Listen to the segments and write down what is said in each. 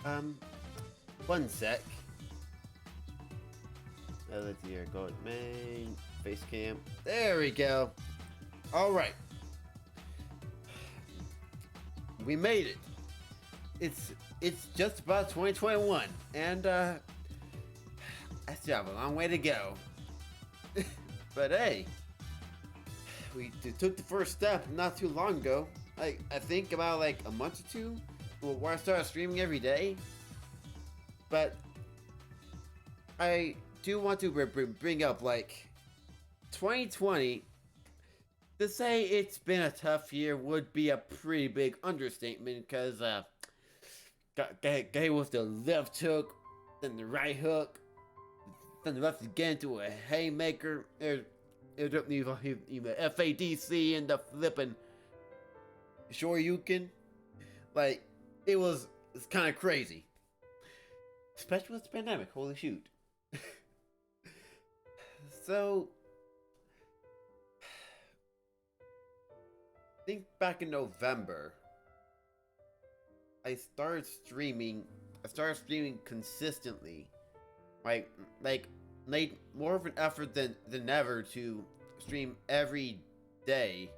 Um, one sec. Let's see here. Go with main face cam. There we go. All right, we made it. It's just about 2021, and I still have a long way to go. But hey, we took the first step not too long ago. I think about like a month or two, where I started streaming every day. But I do want to bring up like 2020. To say it's been a tough year would be a pretty big understatement because got with the left hook, then the right hook, then the left again to a haymaker. There's even FADC and the flipping Shoryuken. Like, it's kind of crazy. Especially with the pandemic, holy shoot. So, I think back in November, I started streaming. I started streaming consistently. Like, like made more of an effort than ever to stream every day.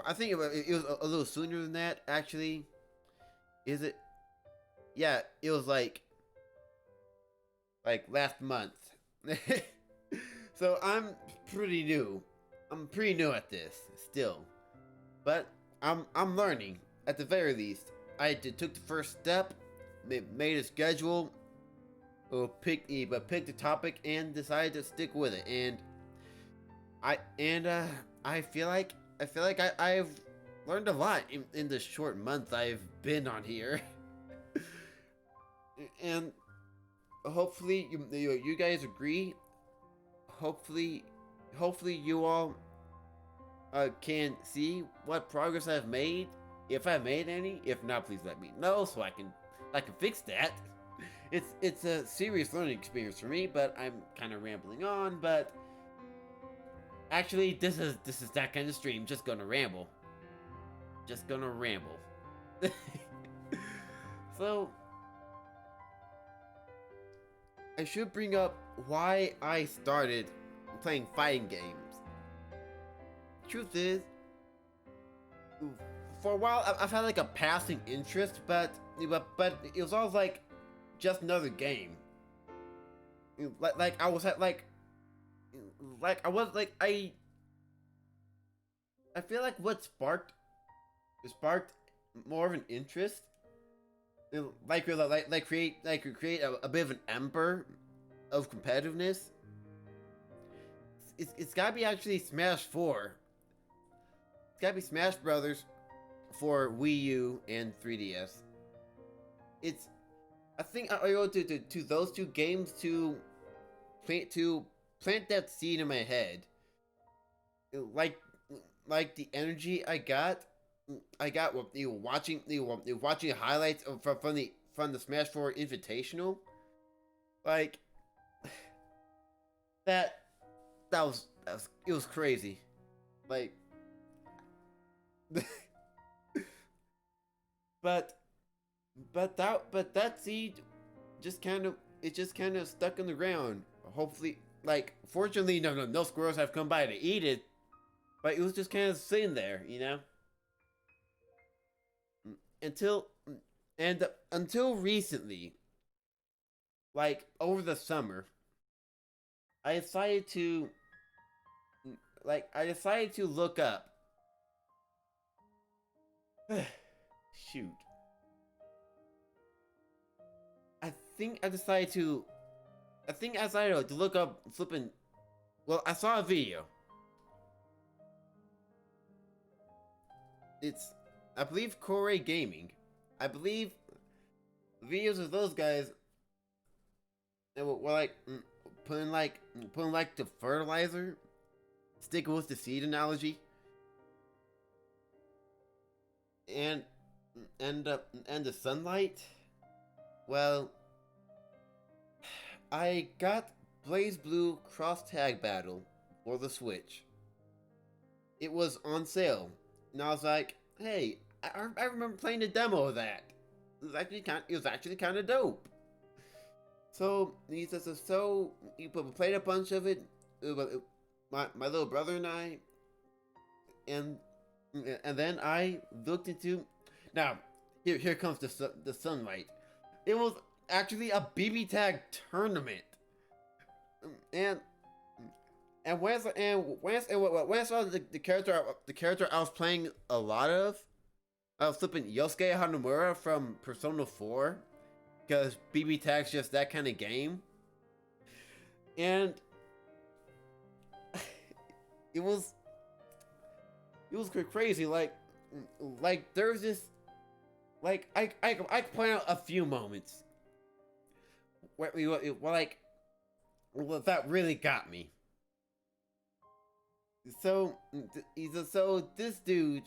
I think it was a little sooner than that, actually. Is it? Yeah, it was like last month. So pretty new. I'm pretty new at this still, but I'm learning. At the very least, I took the first step, made a schedule, picked the topic and decided to stick with it. And I feel like I've learned a lot in the short month I've been on here. And hopefully you guys agree. Hopefully you all can see what progress I've made, if I've made any. If not, please let me know so I can fix that. It's a serious learning experience for me, but I'm kind of rambling on. But actually, this is that kind of stream. Just gonna ramble. Just gonna ramble. So I should bring up why I started playing fighting games. Truth is, for a while I've had like a passing interest, but it was always like just another game. Like I was at like I was like I feel like what sparked more of an interest, create a bit of an ember of competitiveness. It's gotta be actually Smash 4. It's gotta be Smash Brothers for Wii U and 3DS. It's I think I owe to those two games to plant that seed in my head. Like the energy I got watching highlights from the Smash 4 Invitational. Like that it was crazy. Like but that seed just kind of stuck in the ground. Hopefully, like, fortunately, no squirrels have come by to eat it, but it was just kind of sitting there, until until recently, like over the summer, I decided to look up. Shoot. I think I decided to look up flipping. Well, I saw a video. It's, I believe, Corey Gaming. I believe videos of those guys that were like putting like the fertilizer, sticking with the seed analogy, and and the sunlight. Well, I got Blaze Blue Cross Tag Battle for the Switch. It was on sale, and I was like, "Hey, I remember playing the demo of that." it was actually kind of dope. So he says, so we played a bunch of it. My little brother and I, and then I looked into. Now, here comes the sunlight. It was actually a BB tag tournament, and when I saw the character I was playing a lot of, I was flipping Yosuke Hanamura from Persona 4, because BB Tag's just that kind of game, and it was crazy. Like there's this, like I can point out a few moments where that really got me. So this dude,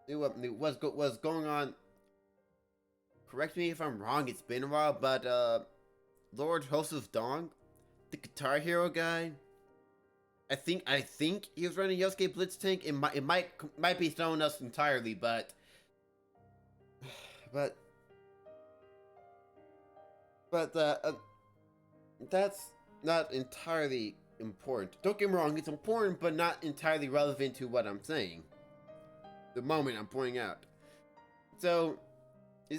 was going on. Correct me if I'm wrong. It's been a while, but Lord Hostess Dong, the Guitar Hero guy. I think he was running Yosuke Blitztank. It might be throwing us entirely, but that's not entirely important. Don't get me wrong, it's important, but not entirely relevant to what I'm saying. The moment I'm pointing out. So when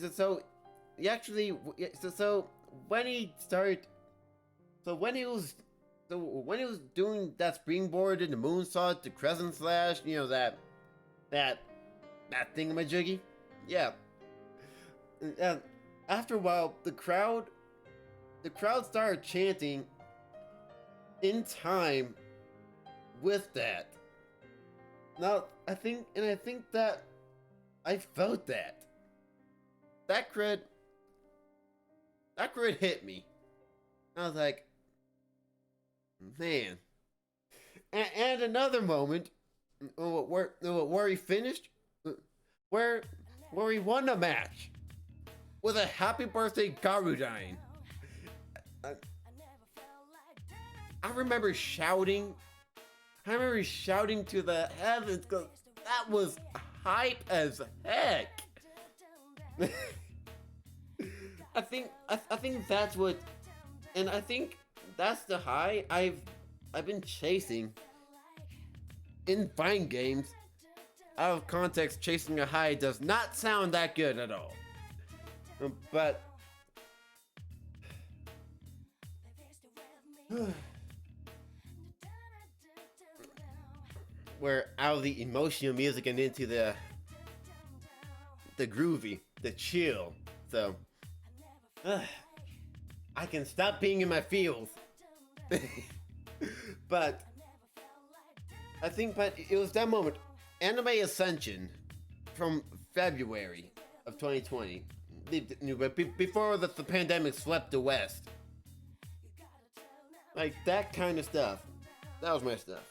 he was doing that springboard and the moonsault, the crescent slash, you know, that thingamajiggy, yeah. And after a while, the crowd started chanting in time with that. Now, I think that I felt that. That cred hit me. I was like, man. And another moment where he finished, where he won the match with a happy birthday Garudine. I remember shouting to the heavens because that was hype as heck. I think that's what, and I think that's the high I've been chasing in fighting games. Out of context, chasing a high does not sound that good at all. But we're out of the emotional music and into the groovy, the chill. So I can stop being in my feels. But it was that moment. Anime Ascension from February of 2020, before the pandemic swept the West. Like that kind of stuff. That was my stuff.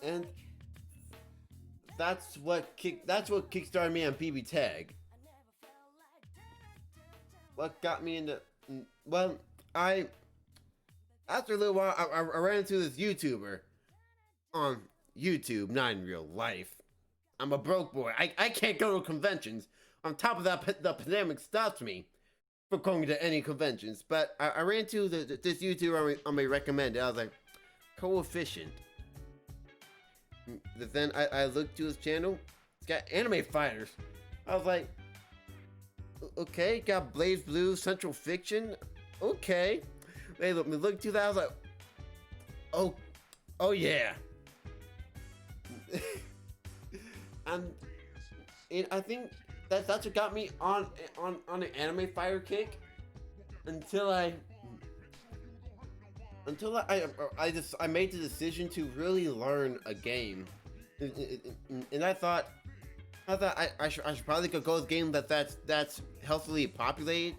And that's what kickstarted me on BB Tag. What got me into, well, after a little while, I ran into this YouTuber on YouTube, not in real life. I'm a broke boy. I can't go to conventions. On top of that, the pandemic stopped me from going to any conventions. But I ran into this YouTuber I may recommend. I was like, Coefficient. Then I looked to his channel. It's got anime fighters. I was like, okay, got Blaze Blue, Central Fiction. Okay. They looked to that. I was like, oh yeah. And I think that's what got me on an anime fighter kick until I made the decision to really learn a game, and I thought I should probably go with a game that's healthily populated.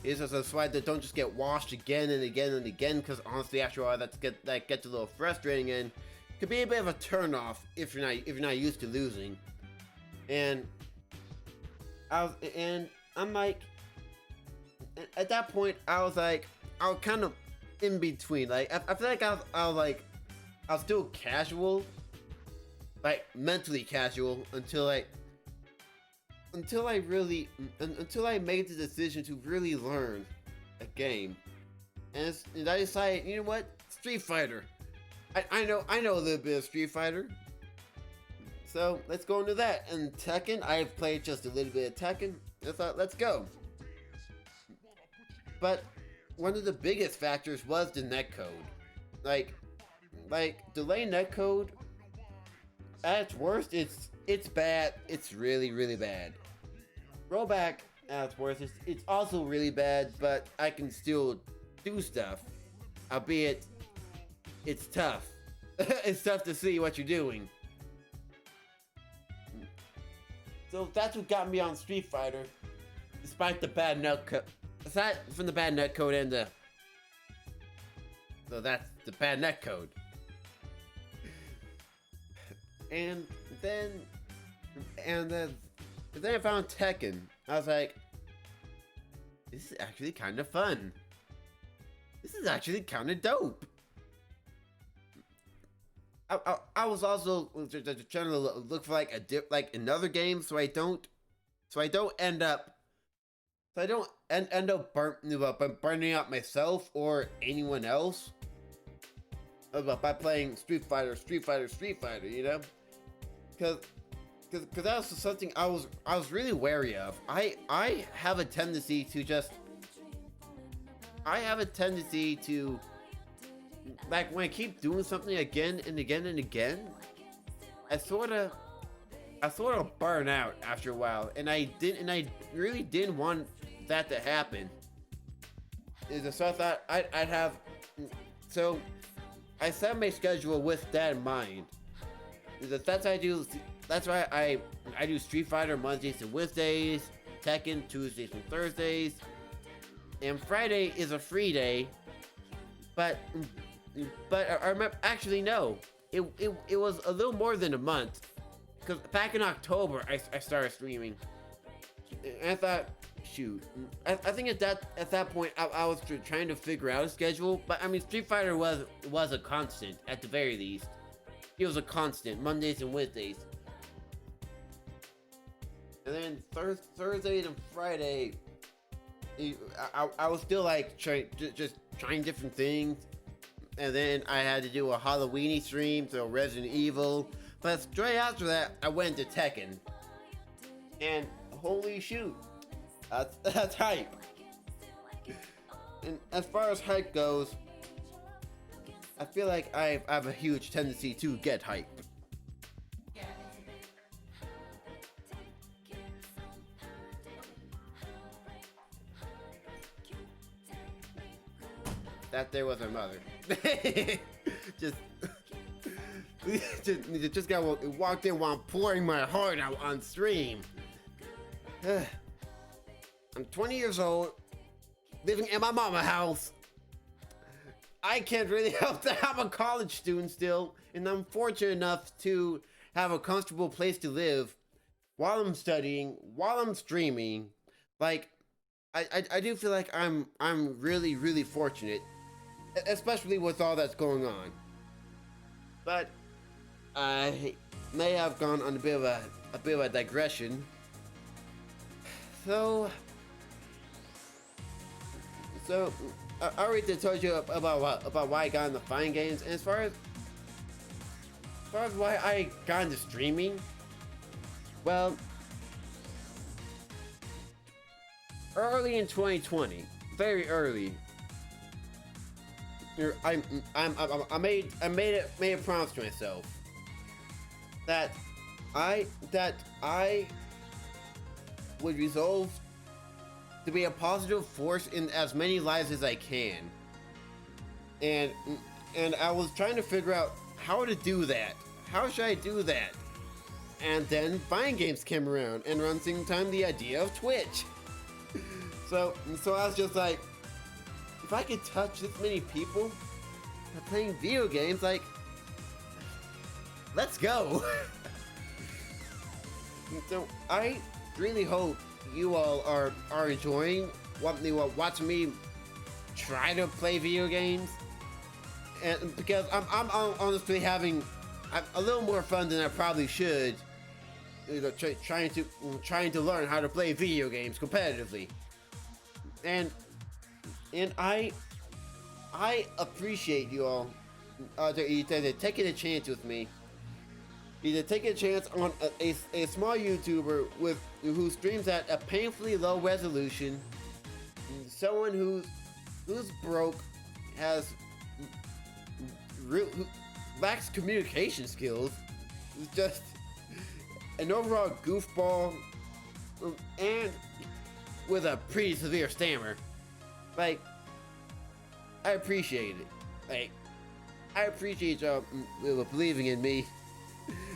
Is that's why they don't just get washed again and again and again. Because honestly, after a while, that gets a little frustrating and could be a bit of a turnoff if you're not used to losing. And I'm like, at that point, I was kind of in between. Like I feel like I was still casual, like mentally casual until until I made the decision to really learn a game, and I decided, you know what, Street Fighter. I know a little bit of Street Fighter, so let's go into that. And Tekken, I've played just a little bit of Tekken. I thought, let's go. But one of the biggest factors was the netcode. Like delay netcode. At its worst, it's bad. It's really bad. Rollback at its worst, it's also really bad, but I can still do stuff. Albeit, it's tough. It's tough to see what you're doing. So that's what got me on Street Fighter, despite the bad netcode. Aside from the bad netcode and the... So that's the bad netcode. And then I found Tekken. I was like, this is actually kind of fun. This is actually kind of dope. I was also trying to look for like another game, so I don't end up burning out myself or anyone else by playing Street Fighter, you know? Because that was something I was really wary of. I have a tendency to like, when I keep doing something again and again and again, I sort of burn out after a while, and I really didn't want that to happen. So I thought I'd have, so I set my schedule with that in mind. That's why I do Street Fighter Mondays and Wednesdays, Tekken Tuesdays and Thursdays, and Friday is a free day. But I remember, actually no, it was a little more than a month, because back in October I started streaming, and I thought, shoot, I think at that point I was trying to figure out a schedule. But I mean, Street Fighter was a constant at the very least. It was a constant, Mondays and Wednesdays. And then Thursday and Friday, I was still like just trying different things. And then I had to do a Halloweeny stream, so Resident Evil. But straight after that, I went to Tekken. And holy shoot, that's hype. And as far as hype goes, I feel like I have a huge tendency to get hype. That there was my mother. just got walked in while I'm pouring my heart out on stream. I'm 20 years old, living in my mama's house. I can't really help that I'm a college student still, and I'm fortunate enough to have a comfortable place to live while I'm studying, while I'm streaming. Like, I do feel like I'm really fortunate, especially with all that's going on. But I may have gone on a bit of a digression. So I already told you about why I got into fighting games, and as far as why I got into streaming, well, early in 2020, very early, I made a promise to myself that I would resolve to be a positive force in as many lives as I can, and I was trying to figure out how to do that. How should I do that? And then fighting games came around, and around the same time the idea of Twitch. So I was just like, if I could touch this many people by playing video games, like, let's go. So I really hope you all are enjoying watching me try to play video games, and because I'm honestly having a little more fun than I probably should, trying to learn how to play video games competitively, and I appreciate you all taking a chance with me. Either taking a chance on a small YouTuber who streams at a painfully low resolution, someone who's broke, has who lacks communication skills, is just an overall goofball, and with a pretty severe stammer. Like, I appreciate it. Like, I appreciate y'all believing in me.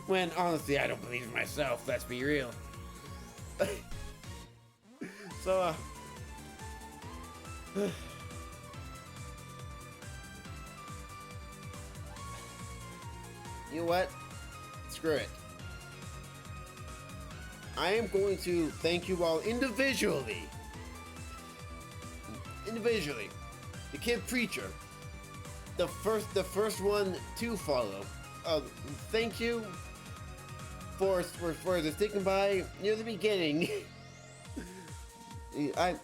When honestly, I don't believe in myself. Let's be real. So, you know what? Screw it. I am going to thank you all individually. The Kid Preacher, the first one to follow. Thank you for the sticking by near the beginning. I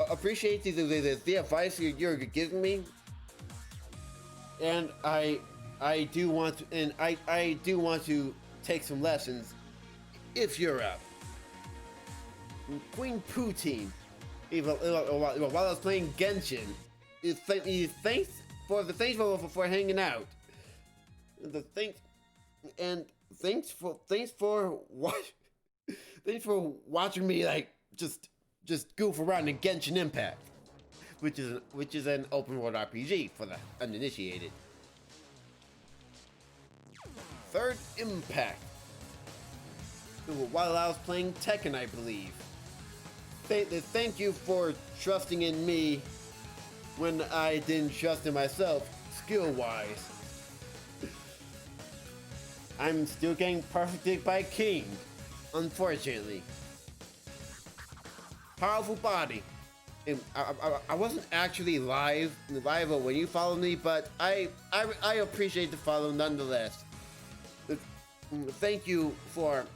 appreciate the advice you're giving me, and I do want to take some lessons if you're up. Queen Poutine, while I was playing Genshin, thanks for hanging out. Thanks for watching me just goof around in Genshin Impact, which is an open world RPG for the uninitiated. Third Impact, while I was playing Tekken, I believe. Thank you for trusting in me when I didn't trust in myself, skill-wise. I'm still getting perfected by King, unfortunately. Powerful body. I wasn't actually live when you followed me, but I appreciate the follow nonetheless. Thank you for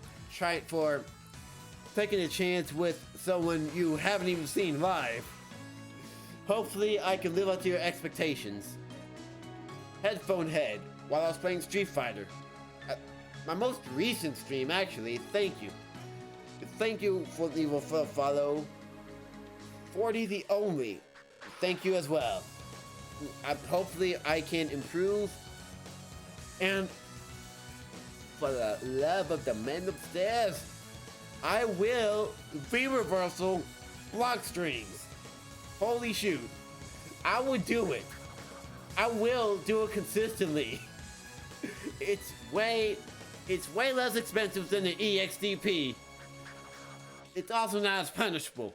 taking a chance with someone you haven't even seen live. Hopefully I can live up to your expectations. Headphone Head, while I was playing Street Fighter. My most recent stream, actually. Thank you. Thank you for the follow. 40 the Only. Thank you as well. Hopefully I can improve. And for the love of the men upstairs, I will reversal block streams. Holy shoot. I will do it. I will do it consistently. It's way less expensive than an EXDP. It's also not as punishable.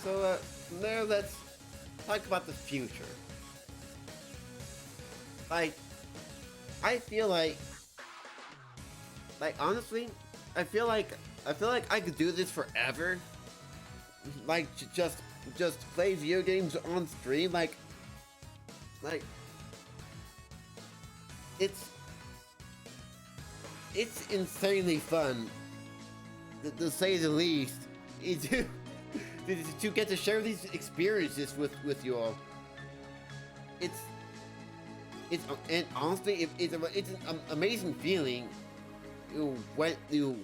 So now let's talk about the future. I feel like honestly, I feel like I could do this forever. Just play video games on stream. Like it's insanely fun, to say the least. To get to share these experiences with you all. And honestly, it's an amazing feeling when the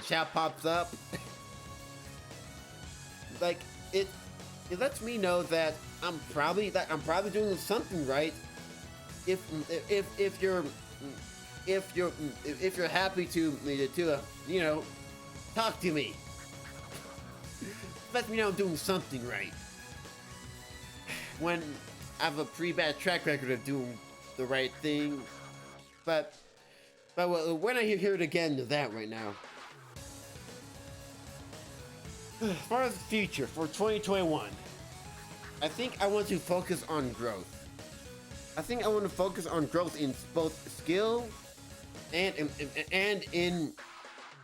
chat pops up. Like it lets me know that I'm probably doing something right. If you're happy to talk to me, lets me know I'm doing something right. When I have a pretty bad track record of doing the right thing, but we're not here to get into that right now. As far as the future for 2021, I think I want to focus on growth. I think I want to focus on growth in both skill and in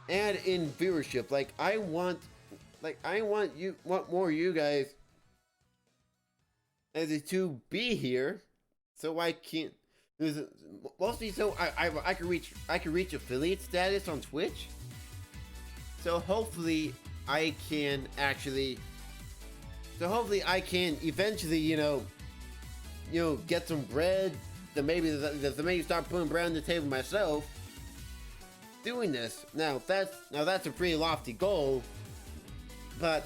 viewership. I want more you guys as to be here, so I can't. Mostly so I can reach affiliate status on Twitch. So hopefully I can actually. So hopefully I can eventually, get some bread. Then maybe start putting bread on the table myself. Doing this that's a pretty lofty goal, but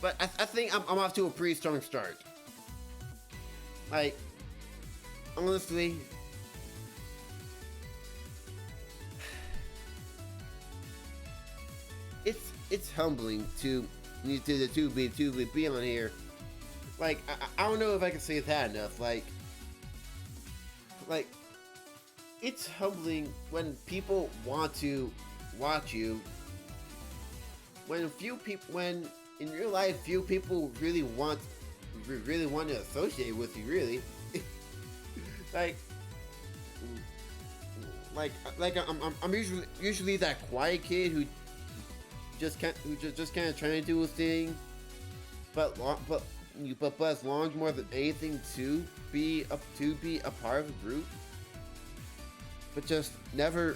I think I'm off to a pretty strong start. Like, honestly, it's humbling to be on here. Like, I don't know if I can say that enough. Like it's humbling when people want to watch you. When in real life few people really want to associate with you. Really, like I'm usually that quiet kid who just kind of trying to do a thing, but as long more than anything to be a part of a group, but just never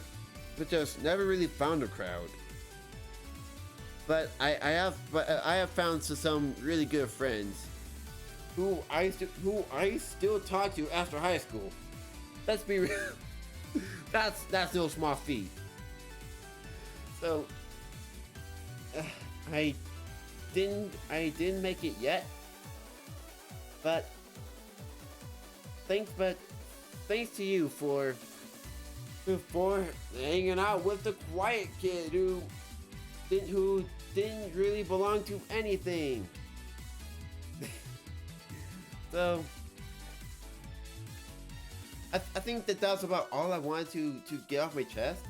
really found a crowd. But I have found some really good friends who I still talk to after high school. Let's be real. That's no small feat. So I didn't make it yet, but thanks to you for hanging out with the quiet kid who didn't really belong to anything. So I think that's about all I wanted to get off my chest.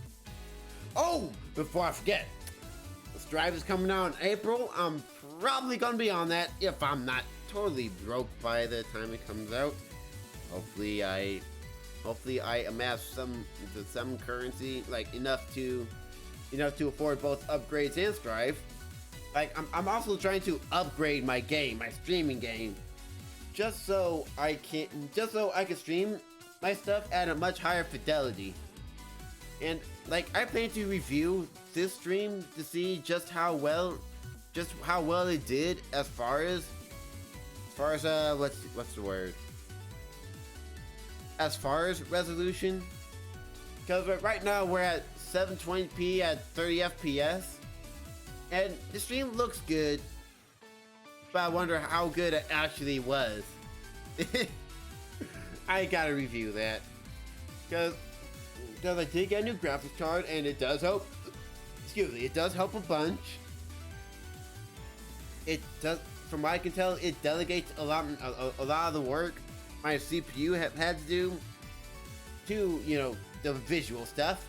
Oh, before I forget, the Strive is coming out in April. I'm probably gonna be on that if I'm not totally broke by the time it comes out. Hopefully I amass some currency, like enough to afford both upgrades and Strive. Like, I'm also trying to upgrade my streaming game, just so I can stream my stuff at a much higher fidelity. And like, I plan to review this stream to see just how well it did as far as what's the word? As far as resolution, because right now we're at 720p at 30 FPS, and the stream looks good, but I wonder how good it actually was. I gotta review that, because I did get a new graphics card, and it does help. It does help a bunch. It does, from what I can tell, it delegates a lot of the work my CPU had to do to the visual stuff.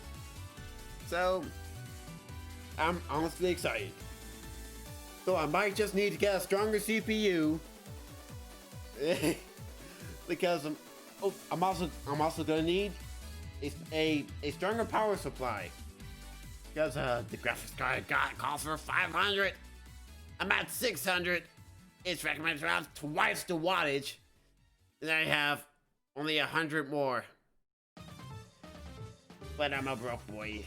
So I'm honestly excited. So I might just need to get a stronger CPU because I'm also gonna need a stronger power supply, because the graphics card calls for 500. I'm at 600. It's recommended around twice the wattage. And I have only 100 more. But I'm a broke boy.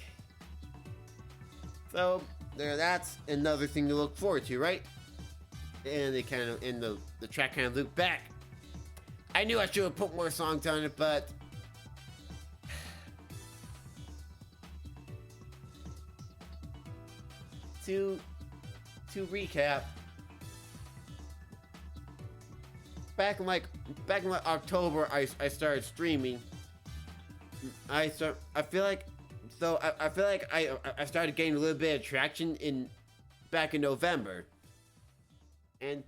So that's another thing to look forward to, right? And it kind of the track kind of looped back. I knew I should have put more songs on it, but to recap, back in October, I started streaming. I feel like I started getting a little bit of traction back in November, and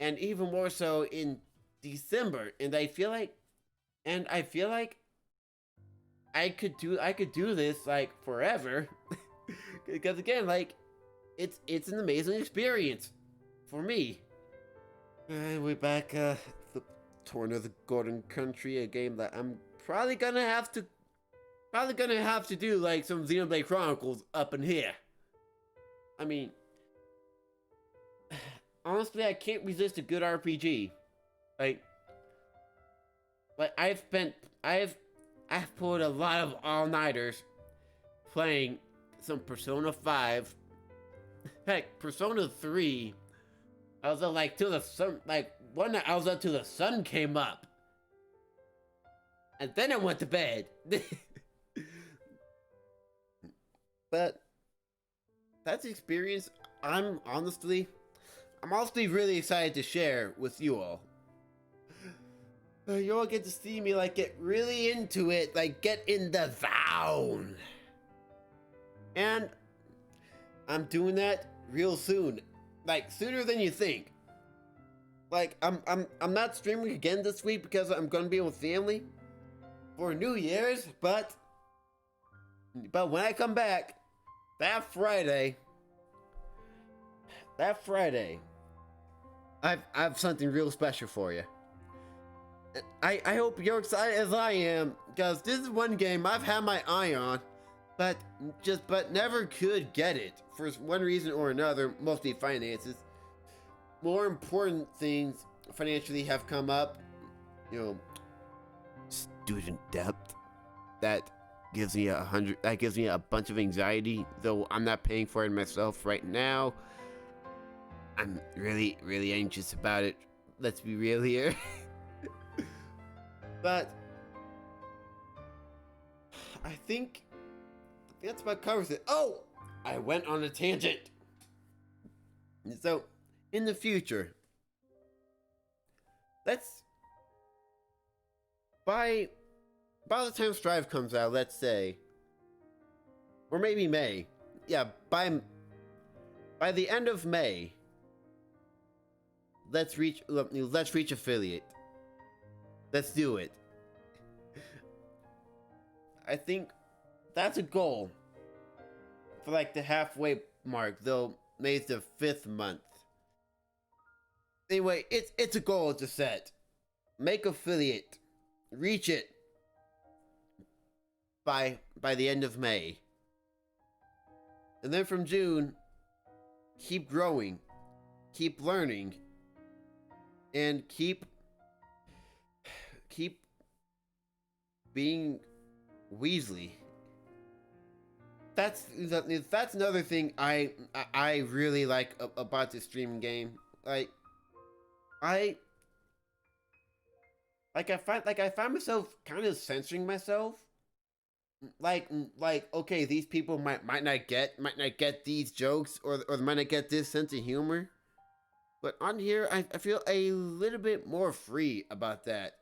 even more so in December. And I feel like I could do this like forever, because again, like, it's an amazing experience for me. We're back, the Torn of the Golden Country, a game that I'm probably gonna have to do like some Xenoblade Chronicles up in here. I mean, honestly, I can't resist a good RPG. Like, like I've I've pulled a lot of all-nighters playing some Persona 5. Heck, Persona 3. I was up like till the sun, like one night I was up till the sun came up, and then I went to bed. But that's the experience I'm honestly really excited to share with you all. You all get to see me like get really into it, like get in the zone. And I'm doing that real soon. Like sooner than you think. Like I'm not streaming again this week because I'm gonna be with family for New Year's, but when I come back, that Friday, I have something real special for you. I hope you're excited as I am, because this is one game I've had my eye on, but never could get it for one reason or another, mostly finances. More important things financially have come up, you know, student debt that gives me a bunch of anxiety, though I'm not paying for it myself right now. I'm really, really anxious about it. Let's be real here. But I think that's about covers it. Oh, I went on a tangent. So, in the future, let's by the time Strive comes out, let's say, or maybe May. Yeah, by the end of May, let's reach affiliate. Let's do it. I think that's a goal for like the halfway mark, though May's the 5th month. Anyway, it's a goal to set. Make affiliate. Reach it by the end of May. And then from June, keep growing, keep learning, and keep being Weasley. That's another thing I really like about this streaming game. Like I find myself kind of censoring myself. Like okay, these people might not get these jokes, or might not get this sense of humor. But on here, I feel a little bit more free about that.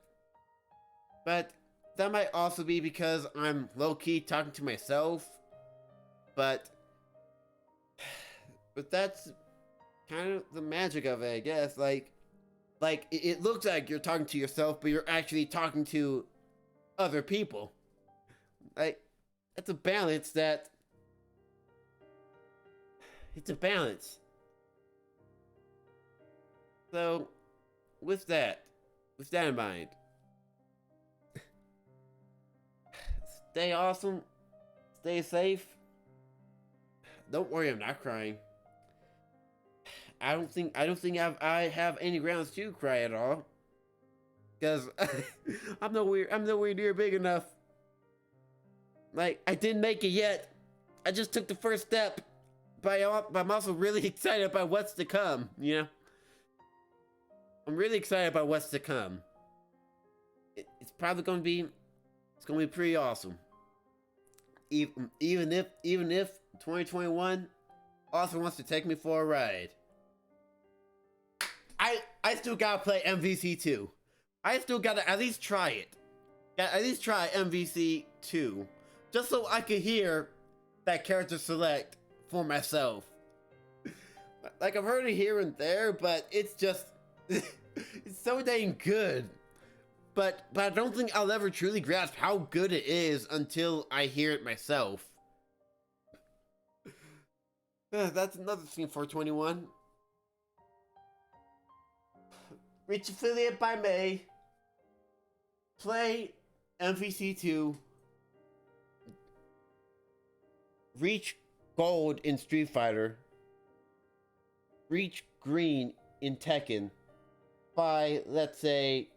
But that might also be because I'm low-key talking to myself. But that's kind of the magic of it, I guess. Like it looks like you're talking to yourself, but you're actually talking to other people. Like, it's a balance. So, with that in mind, stay awesome, stay safe. Don't worry, I'm not crying. I don't think I have any grounds to cry at all, because I'm nowhere near big enough. Like, I didn't make it yet. I just took the first step, but I'm also really excited about what's to come. You know, I'm really excited about what's to come. It's probably gonna be pretty awesome. Even if 2021 also wants to take me for a ride. I still gotta play MVC 2. I still gotta at least try it. Gotta at least try MVC 2. Just so I could hear that character select for myself. Like, I've heard it here and there, but it's just it's so dang good. But I don't think I'll ever truly grasp how good it is until I hear it myself. That's another thing for 21. Reach affiliate by May. Play MVC 2. Reach gold in Street Fighter. Reach green in Tekken. by let's say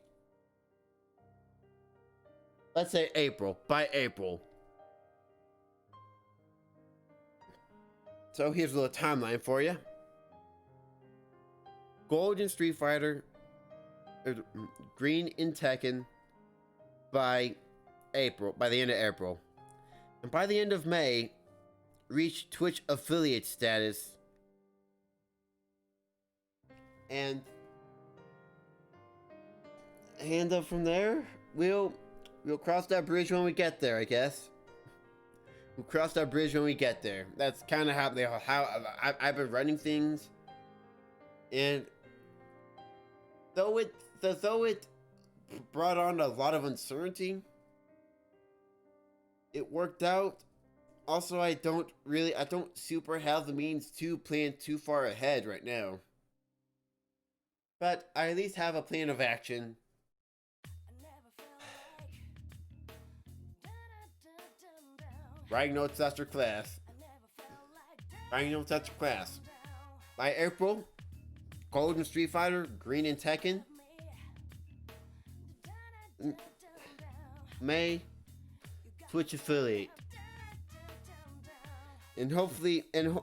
April. By April. So here's a little timeline for you. Gold in Street Fighter, green in Tekken by April, by the end of April. And by the end of May, reach Twitch affiliate status. And from there, we'll cross that bridge when we get there, I guess. We'll cross that bridge when we get there. That's kind of how I've been running things. And though it brought on a lot of uncertainty, it worked out. Also, I don't super have the means to plan too far ahead right now. But I at least have a plan of action. Writing notes after class. Writing notes after class. By April, Gold in Street Fighter, green in Tekken. May, Twitch affiliate. And hopefully, and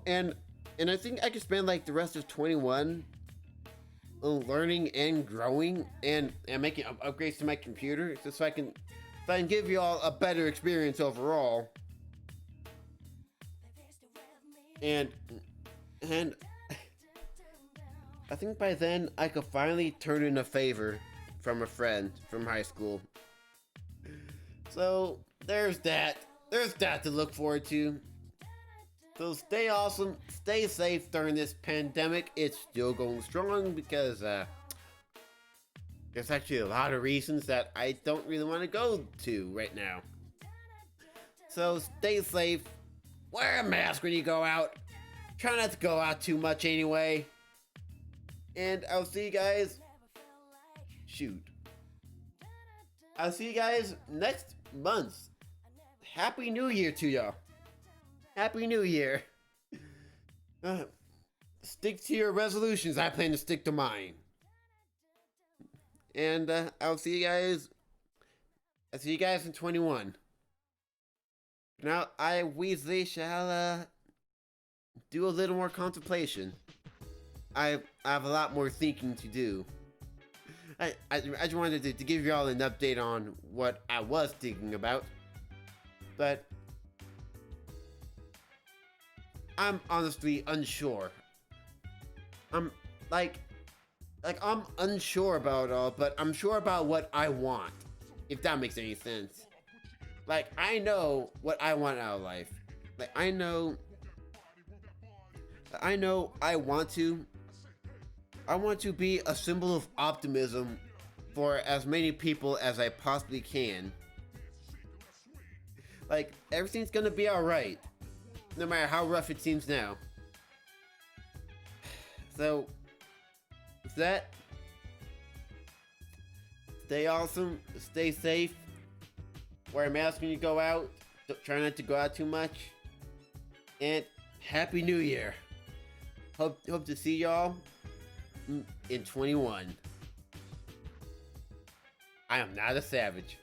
I think I could spend like the rest of 21 learning and growing and making upgrades to my computer, just so I can give you all a better experience overall. And I think by then I could finally turn in a favor from a friend from high school. So there's that. There's that to look forward to. So stay awesome, stay safe during this pandemic. It's still going strong because there's actually a lot of reasons that I don't really want to go to right now. So stay safe, wear a mask when you go out. Try not to go out too much anyway. And I'll see you guys. I'll see you guys next month. Happy New Year to y'all. Happy New Year. Stick to your resolutions. I plan to stick to mine. And I'll see you guys in 21. Now I Weasley shall do a little more contemplation. I have a lot more thinking to do. I just wanted to give you all an update on what I was thinking about. But I'm honestly unsure. I'm unsure about it all, but I'm sure about what I want. If that makes any sense. Like, I know what I want out of life. Like, I know I want to be a symbol of optimism for as many people as I possibly can. Like, everything's gonna be alright, no matter how rough it seems now. So, with that, stay awesome, stay safe, wear a mask when you go out, try not to go out too much, and Happy New Year. Hope to see y'all in 21. I am not a savage.